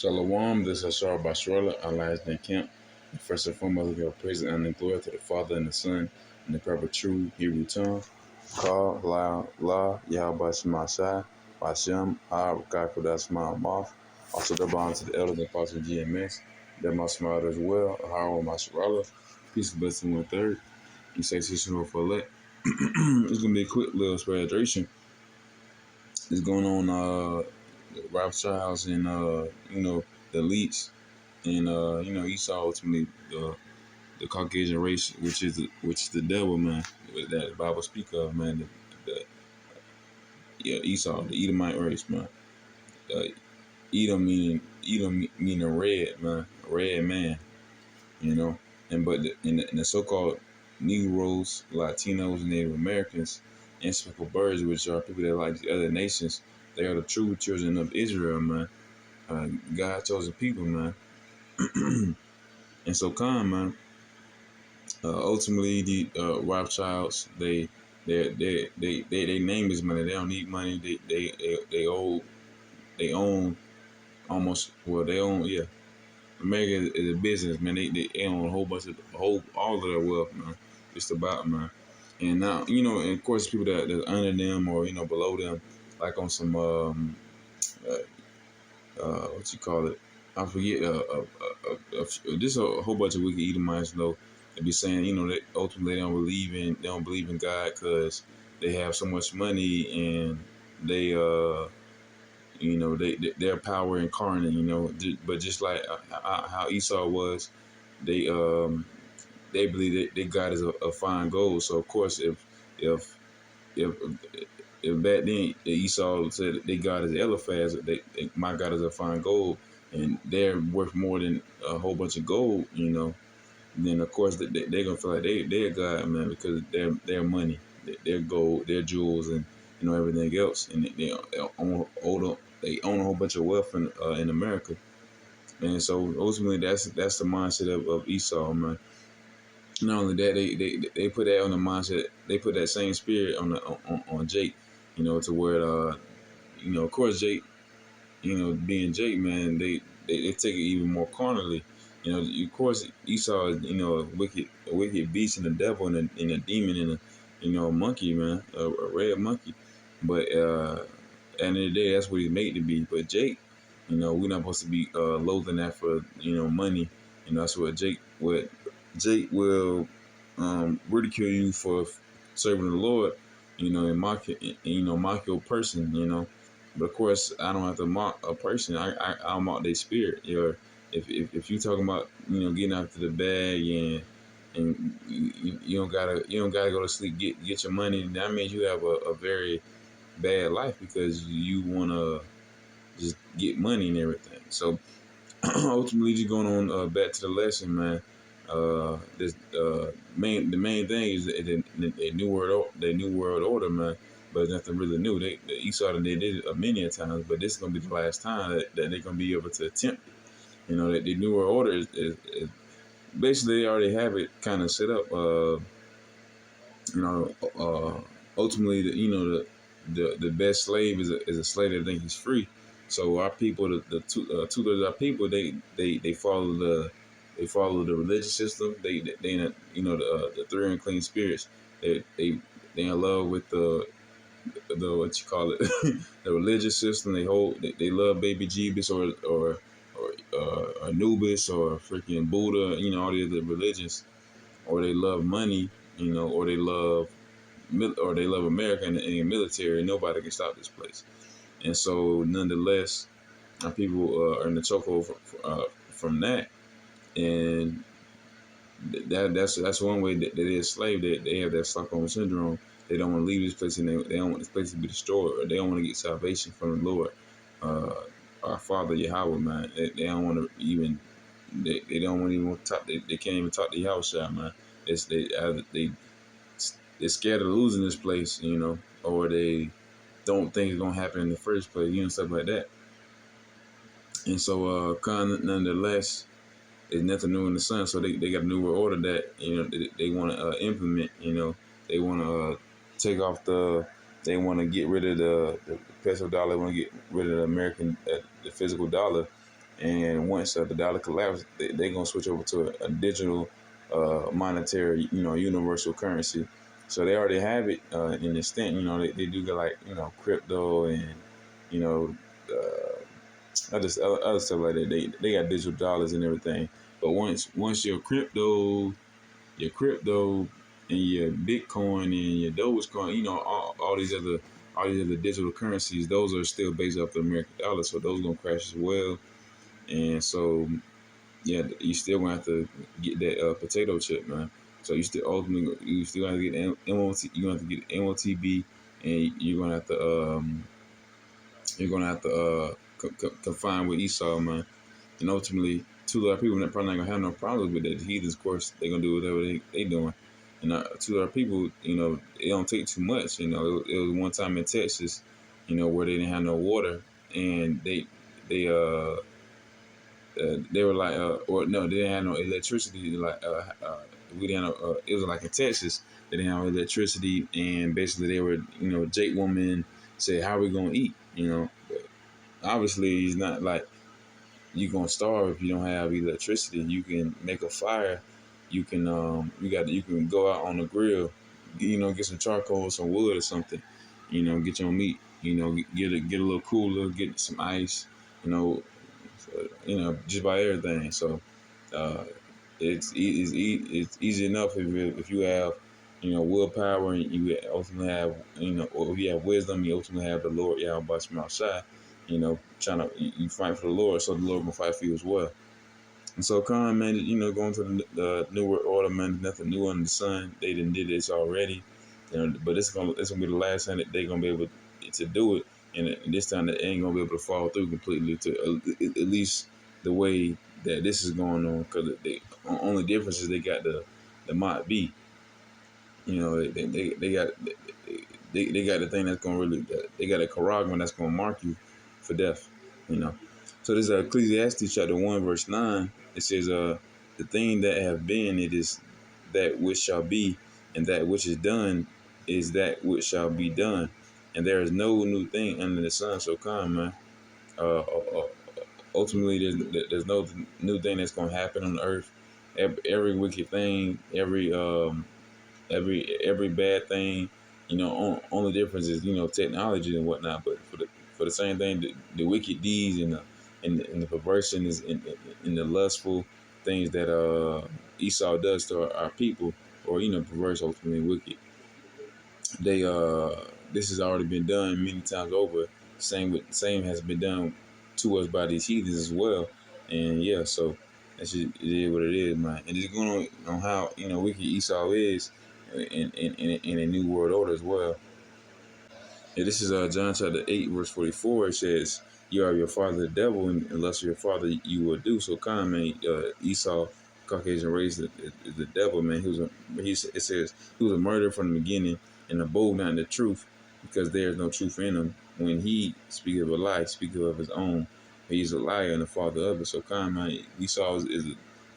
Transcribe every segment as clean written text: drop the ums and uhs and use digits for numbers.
Shalom, this is Ashar Bashrala, Allah has been camped. And first and foremost, we give praise and glory to the Father and the Son and the proper true Hebrew tongue. Call La Yahweh Shema Shai, Bashem, Kakudas Ma'amoth. Also, the bond to the elders and apostles of GMS. That my smile as well. Aharo Masharala. Peace and blessing one third. You say, Sister for elect. It's going to be a quick little explanation. It's going on, Ralph Childs and, the elites. And Esau ultimately the Caucasian race, which is the devil, man, that the Bible speak of, man. Esau, the Edomite race, man. Uh, Edom meaning red, man, red man, you know. And but in the so-called Negroes, Latinos, and Native Americans, and speckled birds, which are people that like the other nations, they are the true children of Israel, man. God chosen people, man. And so, man. Ultimately, the Rothschilds, they name is money. They don't need money. They own almost, well, they own, yeah. America is a business, man. They own a whole all of their wealth, man. Just about, man. And now, and of course people that's under them or below them, like on some what you call it, I forget, just a whole bunch of wicked Edomites, though. They be saying, that ultimately they don't believe in God because they have so much money and they, their power incarnate, but just like how Esau was, they, they believe that God is a fine gold. So of course, if if if back then Esau said that their God is Eliphaz, my God is a fine gold, and they're worth more than a whole bunch of gold, then of course they're gonna feel like they're God, man, because their money, their gold, their jewels, and everything else, and they own a whole bunch of wealth in America, and so ultimately that's the mindset of Esau, man. Not only that, they put that on the mindset. They put that same spirit on Jake, to where of course Jake, being Jake, man, they take it even more carnally. Of course Esau is a wicked beast and a devil and a demon and a monkey, man, a red monkey. But at the end of the day, that's what he's made to be. But Jake, we're not supposed to be loathing that for money. That's what Jake will ridicule you for serving the Lord, and mock your person, But of course, I don't have to mock a person. I'll mock their spirit. If you talking about getting after the bag and you don't gotta go to sleep, get your money, that means you have a very bad life because you wanna just get money and everything. So ultimately, just going on back to the lesson, man. The main thing is the new world order, man. But it's nothing really new. The Esau they did it many a times, but this is gonna be the last time that they're gonna be able to attempt. That the new world order is basically they already have it kind of set up. Ultimately, the best slave is a slave that thinks he's free. So our people, the two-thirds of our people, they follow the religious system. The three unclean spirits. They in love with the what you call it, the religious system. They love baby Jesus or Anubis or freaking Buddha. All the other religions, or they love money. Or they love America and the military. Nobody can stop this place. And so, nonetheless, people are in the chokehold from that, and that's one way that they are slave. They have that Stockholm syndrome. They don't want to leave this place, and they don't want this place to be destroyed. Or they don't want to get salvation from the Lord, our Father Yahweh, man. They don't want to even. They don't want to even talk. They can't even talk to Yahweh, man. They're scared of losing this place, or they don't think it's gonna happen in the first place, stuff like that. And so, nonetheless, there's nothing new in the sun. So they got a new world order that they want to implement. They want to take off they want to get rid of the peso dollar. They want to get rid of the American the physical dollar, And once the dollar collapses, they're gonna switch over to a digital monetary, universal currency. So they already have it in extent. They do get like crypto and you know other stuff like that. They got digital dollars and everything. But once your crypto and your Bitcoin and your Dogecoin, all these other digital currencies, those are still based off the American dollar, so those gonna crash as well. And so yeah, you still gonna have to get that potato chip, man. So you still gonna get MOT, you gonna have to get MOTB, and you're gonna have to confine with Esau, man. And ultimately, two other people that probably not gonna have no problems with that. The heathens, of course, they gonna do whatever they doing. And two other people, it don't take too much. It was one time in Texas, where they didn't have no water, and they were like, or no, they didn't have no electricity. Like, we didn't. It was like in Texas, they didn't have electricity, and basically they were, Jake woman said, "How are we gonna eat?" But obviously it's not like you're gonna starve if you don't have electricity. You can make a fire. You can go out on the grill, get some charcoal or some wood or something. Get your meat. Get a little cooler, get some ice. You know, just by everything. So uh, it's easy enough if you have willpower, and you ultimately have or if you have wisdom, you ultimately have the Lord Yahweh Shai, trying to you fight for the Lord, so the Lord will fight for you as well. And so, Khan, man, going to the New World Order, man, nothing new under the sun. They didn't did this already, but it's gonna be the last time that they're gonna be able to do it, and this time they ain't gonna be able to fall through completely. To at least the way that this is going on, because the only difference is they got the Mott B. They got they got the thing that's gonna really they got a Karagman that's gonna mark you for death. You know. So this is Ecclesiastes chapter 1 verse 9. It says, the thing that have been, it is that which shall be, and that which is done is that which shall be done, and there is no new thing under the sun. So come, man. Ultimately, there's no new thing that's gonna happen on the earth. Every wicked thing, every bad thing, only difference is technology and whatnot. But for the same thing, the wicked deeds and the perversion is in the lustful things that Esau does to our people, or perverse, ultimately wicked. They This has already been done many times over. Same has been done to us by these heathens as well. And yeah, so that's just, it is what it is, man. And just going on how wicked Esau is in a new world order as well. Yeah, this is John chapter 8, verse 44. It says, "You are your father the devil, and unless your father you will do." So, man, Esau, Caucasian race, is the devil, man. It says he was a murderer from the beginning, and a bold not in the truth, because there is no truth in him. When he speaketh of a lie, speaketh of his own. He's a liar and the father of it. So, man, Esau is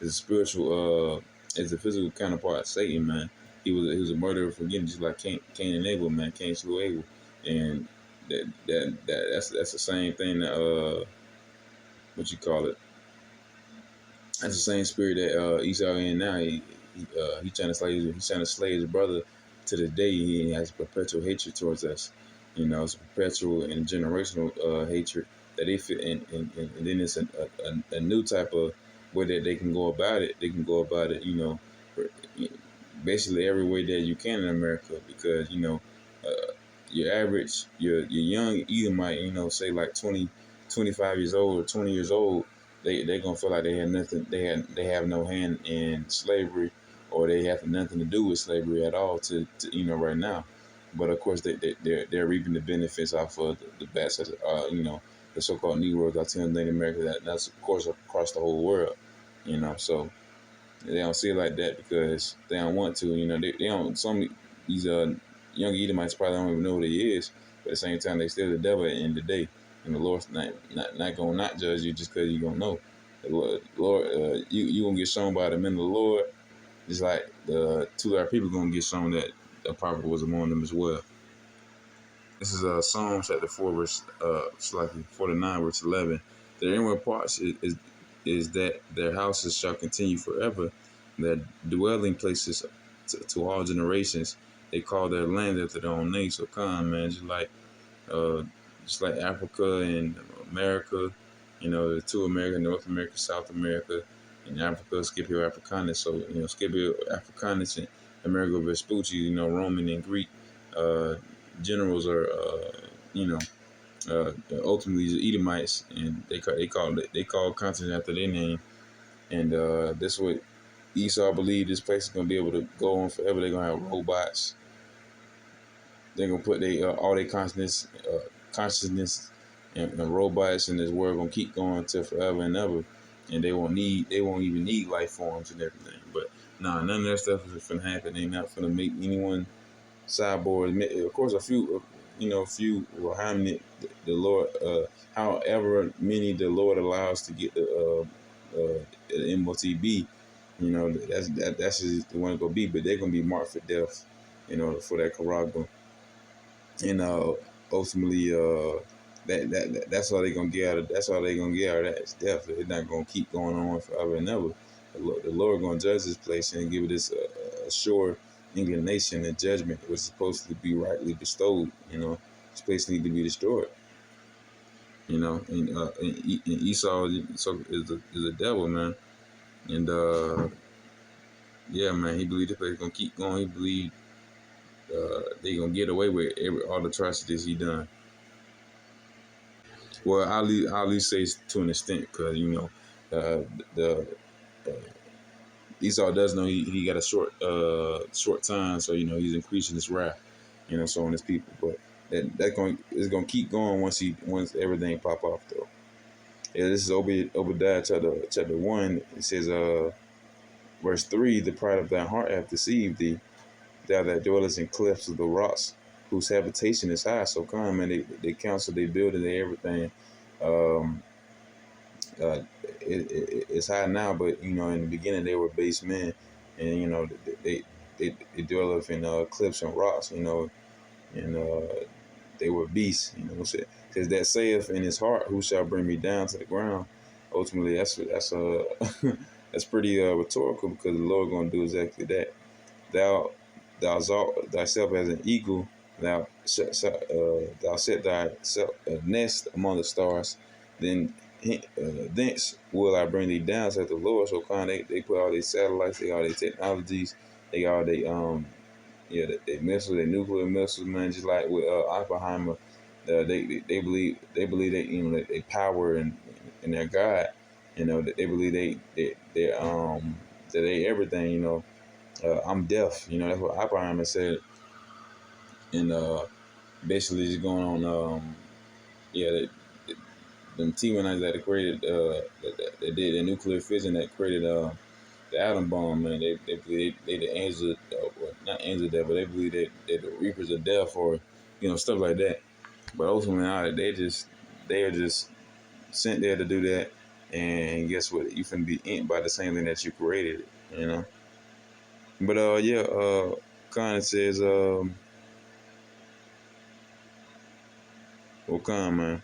a spiritual, is a physical counterpart of Satan, man. He was a murderer from the beginning, just like Cain and Abel, man. Cain slew Abel. And that's the same thing that what you call it. That's the same spirit that Esau in now. He trying to slay his brother to the day. He has perpetual hatred towards us. It's a perpetual and generational hatred that they feel, and then it's a new type of way that they can go about it. They can go about it, basically every way that you can in America, because your average, your young Edomite, say like 20, 25 years old or 20 years old, they gonna feel like they had nothing, they have no hand in slavery, or they have nothing to do with slavery at all to right now. But of course they're reaping the benefits off of the best of the so-called Negroes. I tell them in America, that's of course across the whole world, so they don't see it like that because they don't want to. They don't. These young Edomites probably don't even know what he is. But at the same time, they still the devil at the end of the day, and the Lord's not gonna not judge you just because you gonna know. The Lord, you gonna get shown by the men of the Lord, just like the two other people gonna get shown that the prophet was among them as well. This is Psalm chapter 4 verse 49 verse 11. Their inward parts is that their houses shall continue forever, their dwelling places to all generations. They call their land after their own name. So come, man, uh, just like Africa and America, the two America, North America, South America, and Africa, Scipio Africanus. So, Scipio Africanus and Amerigo Vespucci, Roman and Greek uh, generals are, you know, ultimately the Edomites, and they call continent after their name, and that's what Esau believed this place is gonna be able to go on forever. They're gonna have robots. They're gonna put all their consciousness and robots in this world gonna keep going till forever and ever, and they won't even need life forms and everything. But nah, none of that stuff is gonna happen. They not gonna make anyone cyborg. Of course, a few will harm it. The Lord, however many the Lord allows to get the MOTB, that's just the one it's gonna be. But they're gonna be marked for death, for that Karaga, and ultimately, that's all they're gonna get out of. That's all they're gonna get out of that is death. It's not gonna keep going on forever and ever. The Lord gonna judge this place and give it this a sure inclination and judgment was supposed to be rightly bestowed. This place need to be destroyed. And Esau is a devil, man. And yeah, man, he believed the place gonna keep going. He believed they gonna get away with all the atrocities he done. Well, I'll at least say to an extent, because the Esau does know he got a short time, so he's increasing his wrath, so on his people. But that going is gonna keep going once everything pop off though. Yeah, this is Obadiah chapter 1. It says verse 3: The pride of thy heart hath deceived thee, thou that dwellest in clefts of the rocks, whose habitation is high. So come, and they counsel, they building, they everything. Um, it's high now, but in the beginning they were base men, and they dwell up in cliffs and rocks, and they were beasts. Says that saith in his heart, who shall bring me down to the ground? Ultimately, that's that's pretty rhetorical, because the Lord gonna do exactly that. Thou exalt thyself as an eagle. Thou set thyself a nest among the stars. Then thence will I bring thee down, said the Lord. So kind, they put all these satellites, they got all these technologies, they got all they they missiles, they nuclear missiles, man. Just like with Oppenheimer, they believe that they power and their God. That they believe that they everything. I'm deaf. That's what Oppenheimer said, and basically just going on. Yeah, them T-1s that created that did the nuclear fission that created the atom bomb, man. They believe they the angels, well, not angels of death, but they believe that the reapers of death, or stuff like that. But ultimately, they are just sent there to do that. And guess what? You finna be inked by the same thing that you created. But yeah, Khan says, well, Khan, man.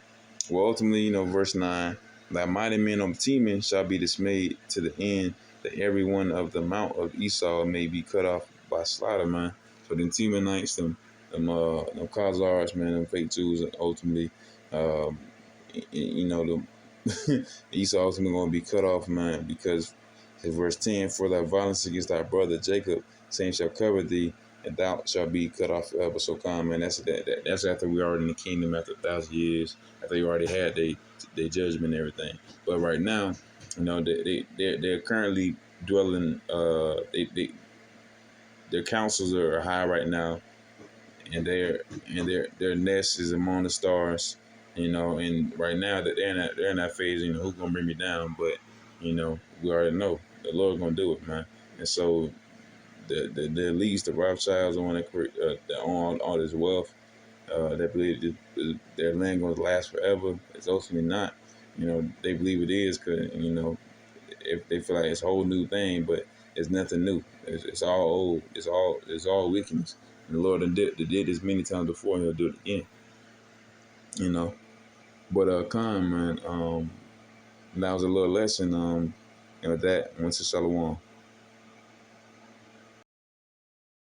Well, ultimately, verse 9, thy mighty men of Teman shall be dismayed to the end, that every one of the mount of Esau may be cut off by slaughter, man. So the Temanites, them Khazars, man, them fake Jews, and ultimately, um, the Esau ultimately going to be cut off, man, because verse 10, for thy violence against thy brother Jacob, same shall cover thee, and thou shalt be cut off forever. So come, man, that's after we already in the kingdom after 1,000 years, after you already had their judgment and everything. But right now, they're currently dwelling. Their councils are high right now, and their nest is among the stars. And right now that they're in that phase. Who's gonna bring me down? But we already know the Lord's gonna do it, man. And so the elites, the Rothschilds, the one that own all this wealth, that believe their land going to last forever. It's ultimately not. They believe it is, because if they feel like it's a whole new thing, but it's nothing new. It's all old. It's all wickedness. And the Lord did this many times before, and He'll do it again. But Khan, man, And that was a little lesson. And with that, I went to Shalom.